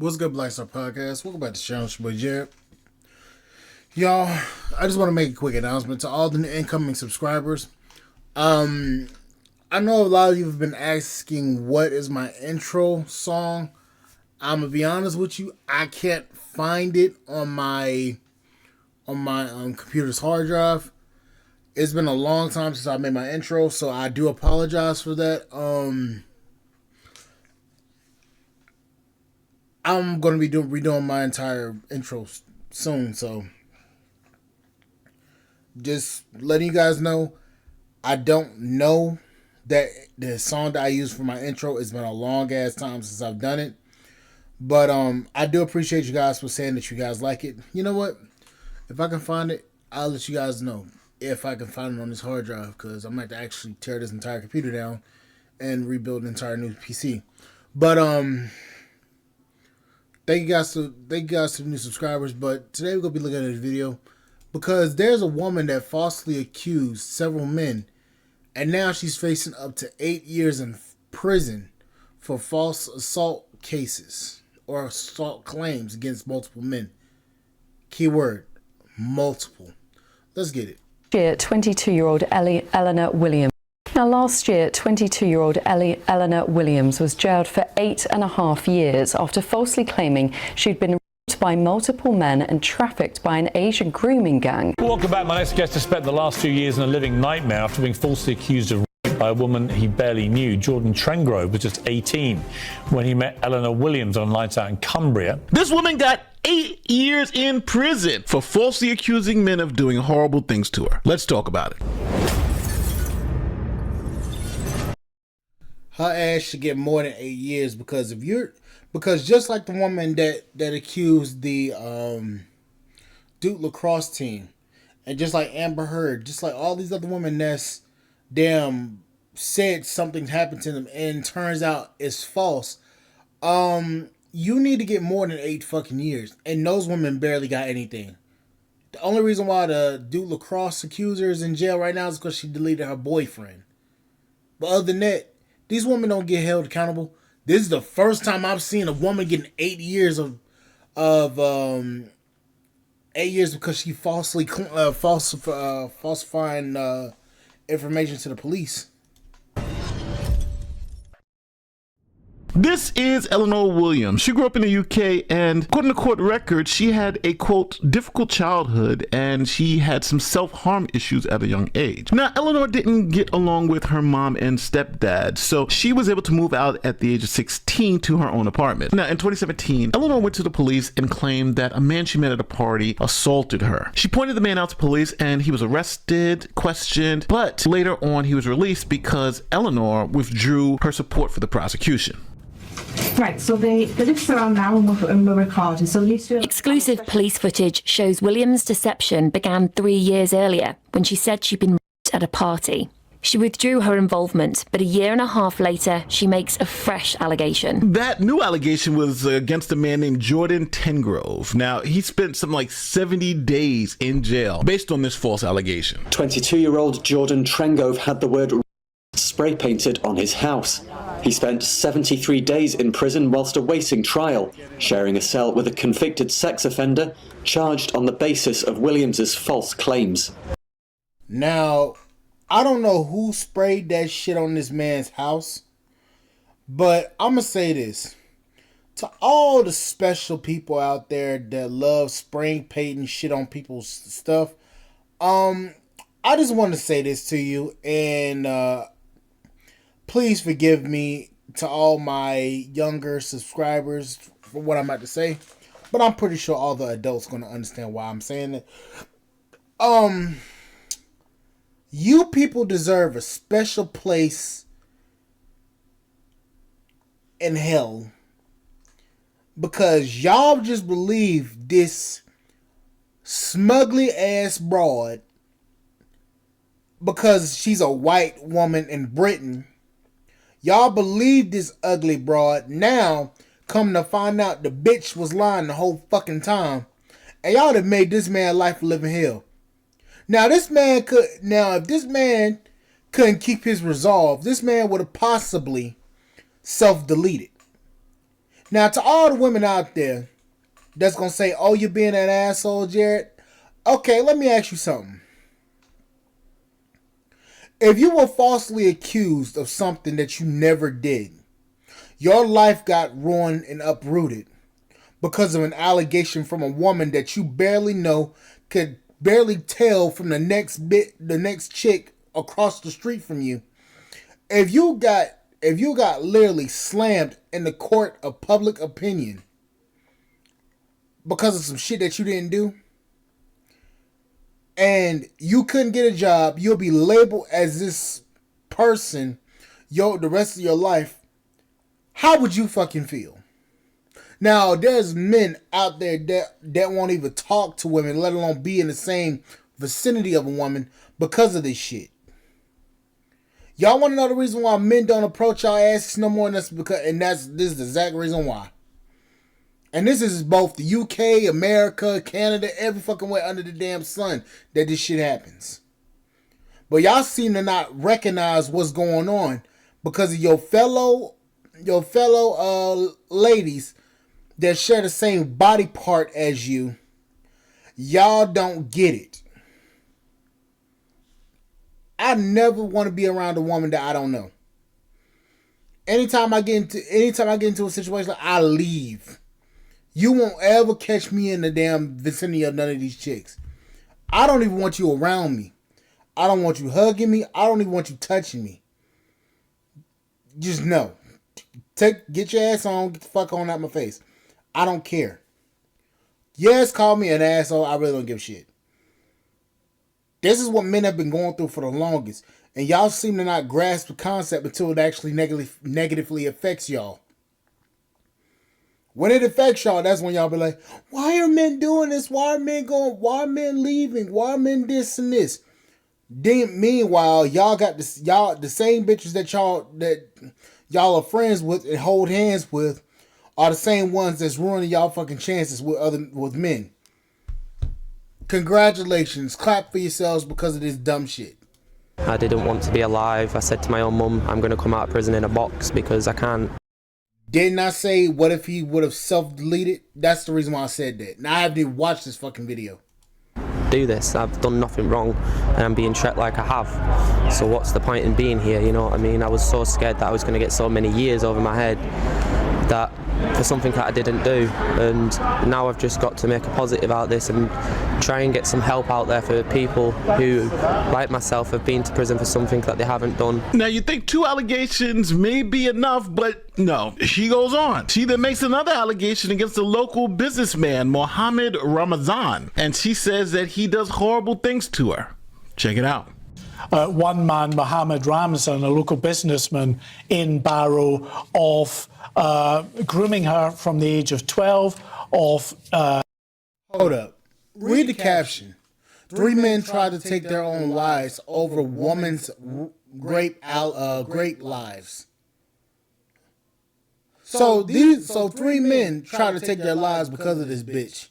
What's good, Black Star Podcast? Welcome back to the channel. It's your boy Jared. Y'all, I just want to make a quick announcement to all the incoming subscribers. I know a lot of you have been asking what is my intro song. I'm gonna be honest with you, I can't find it on my computer's hard drive. It's been a long time since I made my intro, so I do apologize for that. I'm going to be redoing my entire intro soon, so just letting you guys know, I don't know that the song that I use for my intro, it's been a long ass time since I've done it, but I do appreciate you guys for saying that you guys like it. You know what? If I can find it, I'll let you guys know if I can find it on this hard drive, because I might actually tear this entire computer down and rebuild an entire new PC. But Thank you guys to the new subscribers. But today we're gonna be looking at a video because there's a woman that falsely accused several men, and now she's facing up to 8 years in prison for false assault cases or assault claims against multiple men. Keyword: multiple. Let's get it. 22-year-old Eleanor Williams. Now, last year, 22-year-old Eleanor Williams was jailed for 8.5 years after falsely claiming she'd been raped by multiple men and trafficked by an Asian grooming gang. Welcome back. My next guest has spent the last 2 years in a living nightmare after being falsely accused of rape by a woman he barely knew. Jordan Trengrove was just 18 when he met Eleanor Williams on nights out in Cumbria. This woman got 8 years in prison for falsely accusing men of doing horrible things to her. Let's talk about it. Her ass should get more than 8 years because just like the woman that accused the Duke lacrosse team, and just like Amber Heard, just like all these other women that's said something happened to them and turns out it's false. You need to get more than 8 fucking years, and those women barely got anything. The only reason why the Duke lacrosse accuser is in jail right now is because she deleted her boyfriend. But other than that, these women don't get held accountable. This is the first time I've seen a woman getting 8 years of 8 years because she falsifying information to the police. This is Eleanor Williams. She grew up in the UK, and according to court records, she had a, quote, difficult childhood, and she had some self-harm issues at a young age. Now, Eleanor didn't get along with her mom and stepdad, so she was able to move out at the age of 16 to her own apartment. Now, in 2017, Eleanor went to the police and claimed that a man she met at a party assaulted her. She pointed the man out to police, and he was arrested, questioned, but later on he was released because Eleanor withdrew her support for the prosecution. Right, so the lifts are on now and we're recording. So Exclusive police footage shows Williams' deception began 3 years earlier when she said she'd been raped at a party. She withdrew her involvement, but a year and a half later, she makes a fresh allegation. That new allegation was against a man named Jordan Trengrove. Now, he spent something like 70 days in jail based on this false allegation. 22-year-old Jordan Trengrove had the word spray painted on his house. He spent 73 days in prison whilst awaiting trial, sharing a cell with a convicted sex offender charged on the basis of Williams's false claims. Now, I don't know who sprayed that shit on this man's house, but I'm gonna say this. To all the special people out there that love spraying painting shit on people's stuff, I just want to say this to you, and please forgive me to all my younger subscribers for what I'm about to say, but I'm pretty sure all the adults going to understand why I'm saying it. You people deserve a special place in hell because y'all just believe this smugly ass broad because she's a white woman in Britain. Y'all believe this ugly broad. Now, come to find out the bitch was lying the whole fucking time. And y'all have made this man life a living hell. Now, if this man couldn't keep his resolve, this man would have possibly self-deleted. Now, to all the women out there that's going to say, oh, you're being an asshole, Jared. Okay, let me ask you something. If you were falsely accused of something that you never did, your life got ruined and uprooted because of an allegation from a woman that you barely know, could barely tell from the next chick across the street from you. If you got literally slammed in the court of public opinion because of some shit that you didn't do, and you couldn't get a job, you'll be labeled as this person the rest of your life, how would you fucking feel? Now, there's men out there that won't even talk to women, let alone be in the same vicinity of a woman because of this shit. Y'all want to know the reason why men don't approach y'all asses no more? And this is the exact reason why. And this is both the UK, America, Canada, every fucking way under the damn sun that this shit happens. But y'all seem to not recognize what's going on because of your fellow ladies that share the same body part as you. Y'all don't get it. I never want to be around a woman that I don't know. Anytime I get into a situation, I leave. You won't ever catch me in the damn vicinity of none of these chicks. I don't even want you around me. I don't want you hugging me. I don't even want you touching me. Just no. Get your ass on. Get the fuck on out my face. I don't care. Yes, call me an asshole. I really don't give a shit. This is what men have been going through for the longest. And y'all seem to not grasp the concept until it actually negatively affects y'all. When it affects y'all, that's when y'all be like, why are men doing this? Why are men going? Why are men leaving? Why are men this and this? Then meanwhile, y'all got this, the same bitches that y'all are friends with and hold hands with are the same ones that's ruining y'all fucking chances with men. Congratulations. Clap for yourselves because of this dumb shit. I didn't want to be alive. I said to my own mum, I'm going to come out of prison in a box because I can't. Didn't I say, what if he would have self-deleted? That's the reason why I said that. Now I haven't even watched this fucking video. Do this. I've done nothing wrong and I'm being treated like I have. So what's the point in being here, you know what I mean? I was so scared that I was going to get so many years over my head that for something that I didn't do, and now I've just got to make a positive out of this and try and get some help out there for people who, like myself, have been to prison for something that they haven't done. Now you think 2 allegations may be enough, but no. She goes on. She then makes another allegation against a local businessman, Mohammed Ramazan, and she says that he does horrible things to her. Check it out. One man, Mohammed Ramazan, a local businessman in Barrow, of grooming her from the age of 12, Hold up. Read the caption. 3 men tried to take their own lives over woman's great lives. So 3 men tried to take their lives because of this bitch.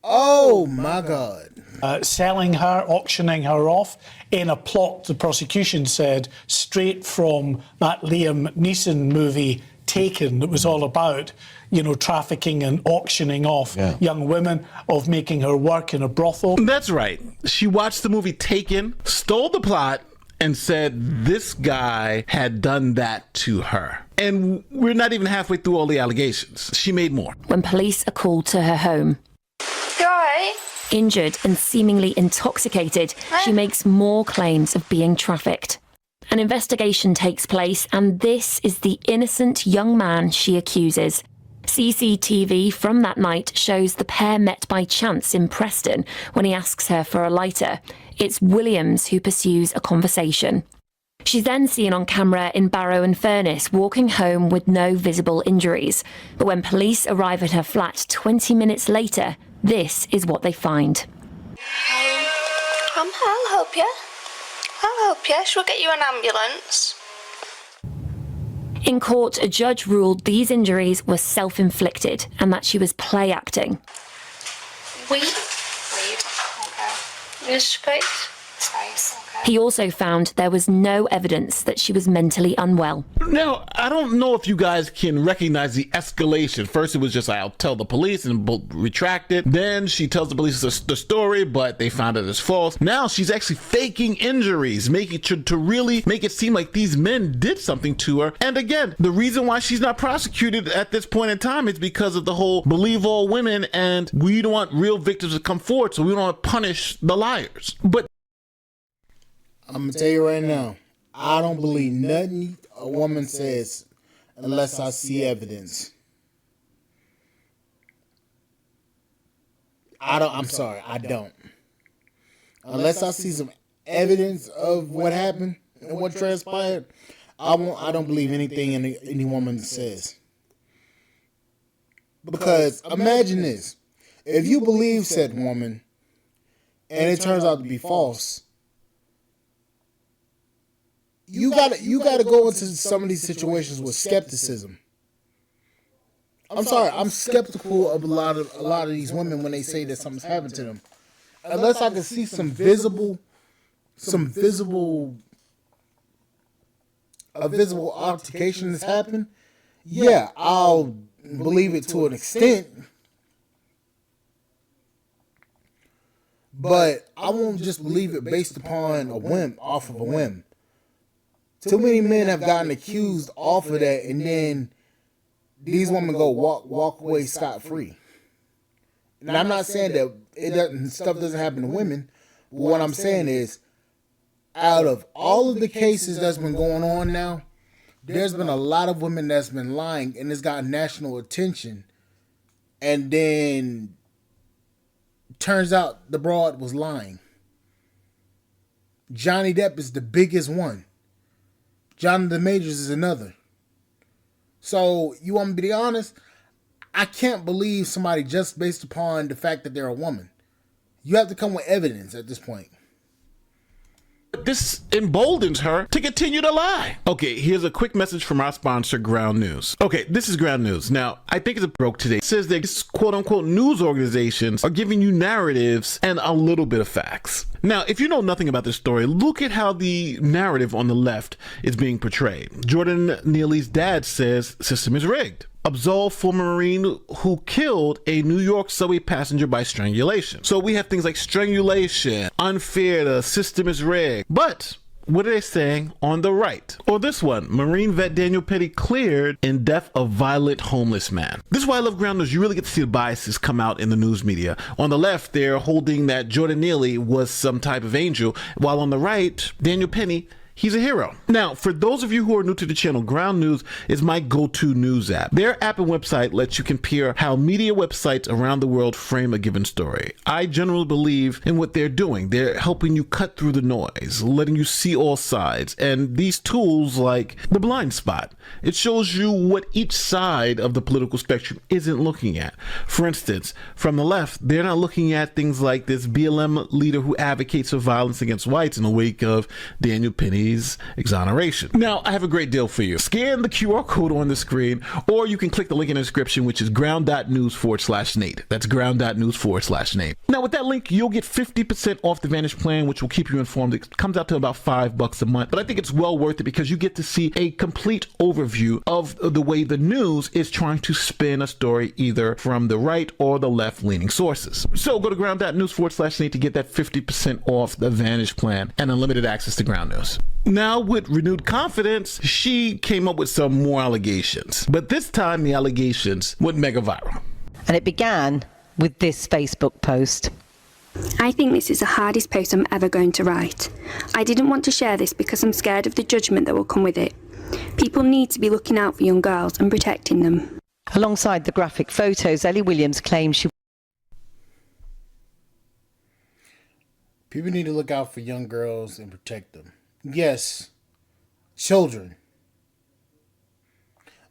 Oh my God. Selling her, auctioning her off in a plot, the prosecution said, straight from that Liam Neeson movie Taken, that was all about, you know, trafficking and auctioning off young women, of making her work in a brothel. That's right. She watched the movie Taken, stole the plot, and said this guy had done that to her. And we're not even halfway through all the allegations. She made more. When police are called to her home, you alright? Injured and seemingly intoxicated, she makes more claims of being trafficked. An investigation takes place, and this is the innocent young man she accuses. CCTV from that night shows the pair met by chance in Preston when he asks her for a lighter. It's Williams who pursues a conversation. She's then seen on camera in Barrow and Furness walking home with no visible injuries. But when police arrive at her flat 20 minutes later, this is what they find. I'll help you. I'll help you. Shall we get you an ambulance? In court, a judge ruled these injuries were self-inflicted and that she was play acting. Weed. Okay. Yes, please. He also found there was no evidence that she was mentally unwell. Now, I don't know if you guys can recognize the escalation. First, it was just, I'll tell the police, and retract it. Then she tells the police the story, but they found it as false. Now she's actually faking injuries, making to really make it seem like these men did something to her. And again, the reason why she's not prosecuted at this point in time is because of the whole believe all women, and we don't want real victims to come forward, so we don't want to punish the liars. But I'm going to tell you right now, I don't believe nothing a woman says unless I see evidence. I'm sorry, I don't. Unless I see some evidence of what happened and what transpired, I don't believe anything any woman says. Because imagine this. If you believe said woman and it turns out to be false, you gotta go into some of these situations with skepticism. I'm sorry, I'm skeptical of a lot of these women when they say that something's happened to them. Unless I can see some visible altercation has happened, yeah, I'll believe it to an extent. But I won't just believe it based upon off of a whim. Too many men have gotten accused off of that, and then these women go walk away scot-free. And I'm not saying that stuff doesn't happen to women. But what I'm saying is, out of all of the cases that's been going on now, there's been a lot of women that's been lying, and it's got national attention. And then turns out the broad was lying. Johnny Depp is the biggest one. Jonathan Majors is another. So, you want me to be honest? I can't believe somebody just based upon the fact that they're a woman. You have to come with evidence at this point. this emboldens her to continue to lie. Okay, here's a quick message from our sponsor, Ground News. Okay, this is Ground News. Now, I think it's broke today. It says that these quote-unquote news organizations are giving you narratives and a little bit of facts. Now, if you know nothing about this story, look at how the narrative on the left is being portrayed. Jordan Neely's dad says system is rigged. Absolve former Marine who killed a New York subway passenger by strangulation. So we have things like strangulation, unfair, the system is rigged. But what are they saying on the right? Or this one, Marine vet Daniel Petty cleared in death of violent homeless man. This is why I love Ground News. You really get to see the biases come out in the news media. On the left, they're holding that Jordan Neely was some type of angel, while on the right, Daniel Penny, he's a hero. Now, for those of you who are new to the channel, Ground News is my go-to news app. Their app and website lets you compare how media websites around the world frame a given story. I generally believe in what they're doing. They're helping you cut through the noise, letting you see all sides. And these tools like the blind spot, it shows you what each side of the political spectrum isn't looking at. For instance, from the left, they're not looking at things like this BLM leader who advocates for violence against whites in the wake of Daniel Penny's exoneration. Now, I have a great deal for you. Scan the QR code on the screen, or you can click the link in the description, which is ground.news/Nate. That's ground.news/Nate. Now, with that link, you'll get 50% off the Vantage plan, which will keep you informed. It comes out to about $5 a month, but I think it's well worth it because you get to see a complete overview of the way the news is trying to spin a story either from the right or the left-leaning sources. So go to ground.news/Nate to get that 50% off the Vantage plan and unlimited access to Ground News. Now, with renewed confidence, she came up with some more allegations. But this time, the allegations went mega viral. And it began with this Facebook post. I think this is the hardest post I'm ever going to write. I didn't want to share this because I'm scared of the judgment that will come with it. People need to be looking out for young girls and protecting them. Alongside the graphic photos, Ellie Williams claims she... People need to look out for young girls and protect them. Yes, children.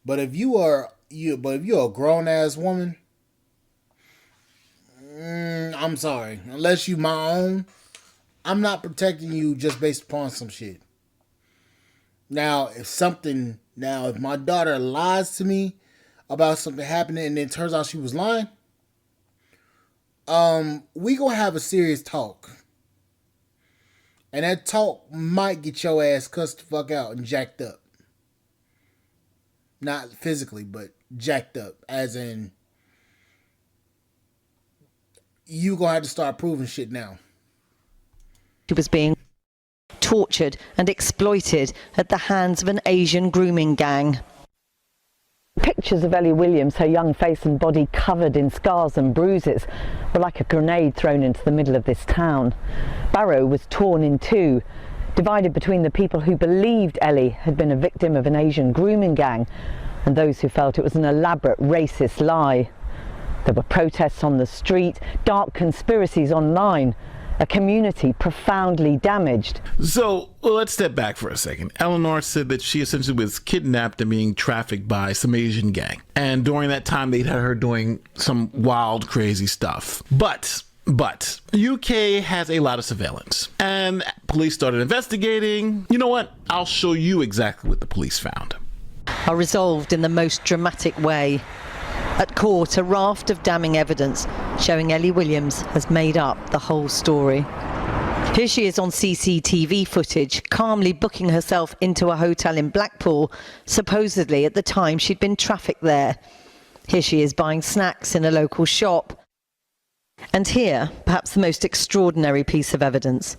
But if you are a grown ass woman, I'm sorry. Unless you my own, I'm not protecting you just based upon some shit. Now, if my daughter lies to me about something happening and then it turns out she was lying, we gonna have a serious talk. And that talk might get your ass cussed the fuck out and jacked up. Not physically, but jacked up. As in, you gonna have to start proving shit now. She was being tortured and exploited at the hands of an Asian grooming gang. Pictures of Ellie Williams, her young face and body covered in scars and bruises, were like a grenade thrown into the middle of this town. Barrow was torn in two, divided between the people who believed Ellie had been a victim of an Asian grooming gang and those who felt it was an elaborate racist lie. There were protests on the street, dark conspiracies online, a community profoundly damaged. So let's step back for a second. Eleanor said that she essentially was kidnapped and being trafficked by some Asian gang. And during that time, they'd had her doing some wild, crazy stuff. But UK has a lot of surveillance. And police started investigating. You know what? I'll show you exactly what the police found. Are resolved in the most dramatic way. At court, a raft of damning evidence showing Ellie Williams has made up the whole story. Here she is on CCTV footage, calmly booking herself into a hotel in Blackpool, supposedly at the time she'd been trafficked there. Here she is buying snacks in a local shop. And here, perhaps the most extraordinary piece of evidence.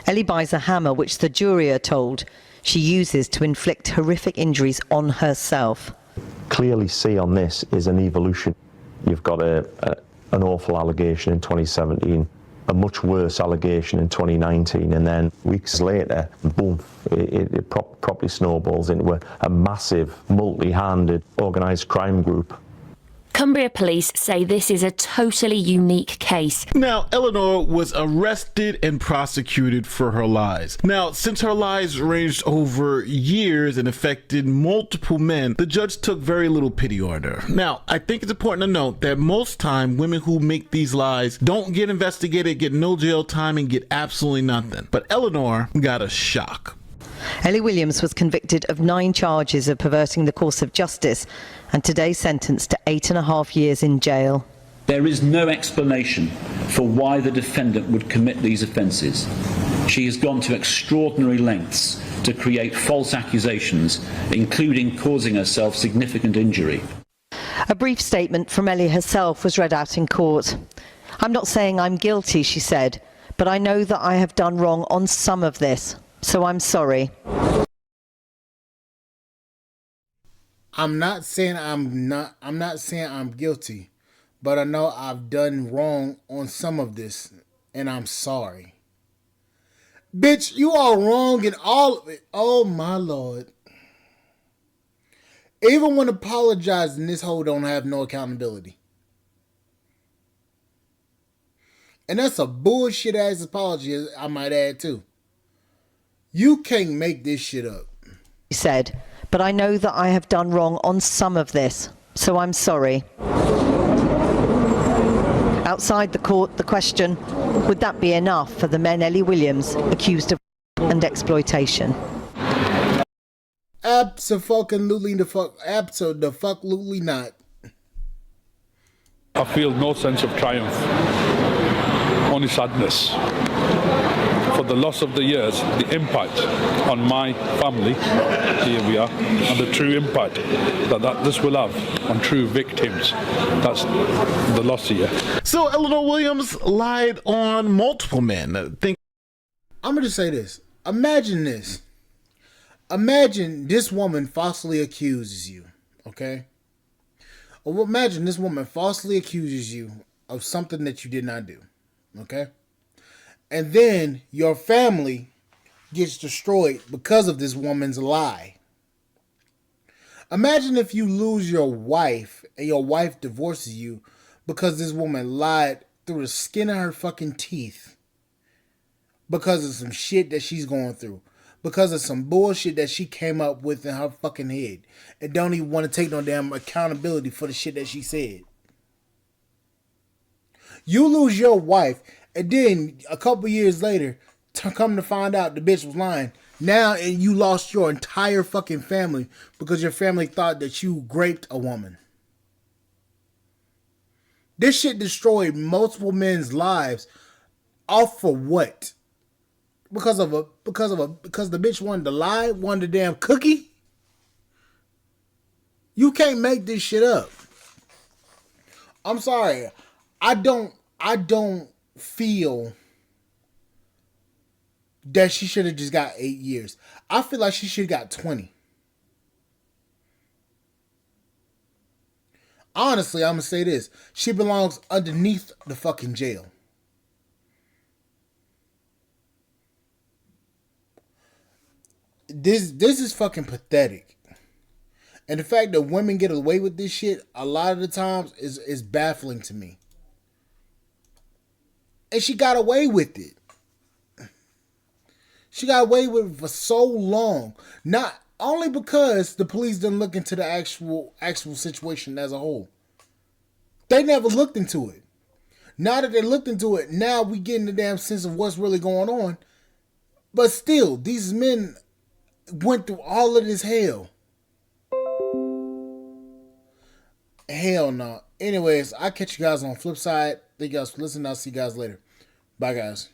Ellie buys a hammer which the jury are told she uses to inflict horrific injuries on herself. Clearly see on this is an evolution. You've got an awful allegation in 2017, a much worse allegation in 2019, and then weeks later, boom, it properly snowballs into a massive, multi-handed, organised crime group. Cumbria police say this is a totally unique case. Now, Eleanor was arrested and prosecuted for her lies. Now, since her lies ranged over years and affected multiple men, the judge took very little pity on her. Now, I think it's important to note that most time, women who make these lies don't get investigated, get no jail time, and get absolutely nothing. But Eleanor got a shock. Ellie Williams was convicted of 9 charges of perverting the course of justice and today sentenced to 8.5 years in jail. There is no explanation for why the defendant would commit these offences. She has gone to extraordinary lengths to create false accusations, including causing herself significant injury. A brief statement from Ellie herself was read out in court. "I'm not saying I'm guilty," she said, "but I know that I have done wrong on some of this. So I'm sorry." I'm not saying I'm guilty, but I know I've done wrong on some of this, and I'm sorry. Bitch, you are wrong in all of it. Oh my Lord. Even when apologizing, this hoe don't have no accountability. And that's a bullshit ass apology, I might add too. You can't make this shit up. He said, "But I know that I have done wrong on some of this, so I'm sorry." Outside the court, the question, would that be enough for the men Ellie Williams accused of and exploitation? Absolutely not. I feel no sense of triumph, only sadness. For the loss of the years, the impact on my family, here we are, and the true impact that this will have on true victims. That's the loss here. So Eleanor Williams lied on multiple men. I'm going to say this. Imagine this. Imagine this woman falsely accuses you, okay? Or imagine this woman falsely accuses you of something that you did not do, okay? And then your family gets destroyed because of this woman's lie. Imagine if you lose your wife and your wife divorces you because this woman lied through the skin of her fucking teeth because of some shit that she's going through. Because of some bullshit that she came up with in her fucking head. And don't even want to take no damn accountability for the shit that she said. You lose your wife, and then a couple years later, come to find out the bitch was lying. Now you lost your entire fucking family because your family thought that you raped a woman. This shit destroyed multiple men's lives. All for what? because the bitch wanted to lie, wanted the damn cookie. You can't make this shit up. I'm sorry. I don't feel that she should have just got 8 years. I feel like she should have got 20. Honestly, I'm going to say this. She belongs underneath the fucking jail. This is fucking pathetic. And the fact that women get away with this shit a lot of the times is baffling to me. And she got away with it. She got away with it for so long. Not only because the police didn't look into the actual situation as a whole. They never looked into it. Now that they looked into it, now we getting the damn sense of what's really going on. But still, these men went through all of this hell. Hell no. Anyways, I'll catch you guys on the flip side. Thank you guys for listening. I'll see you guys later. Bye, guys.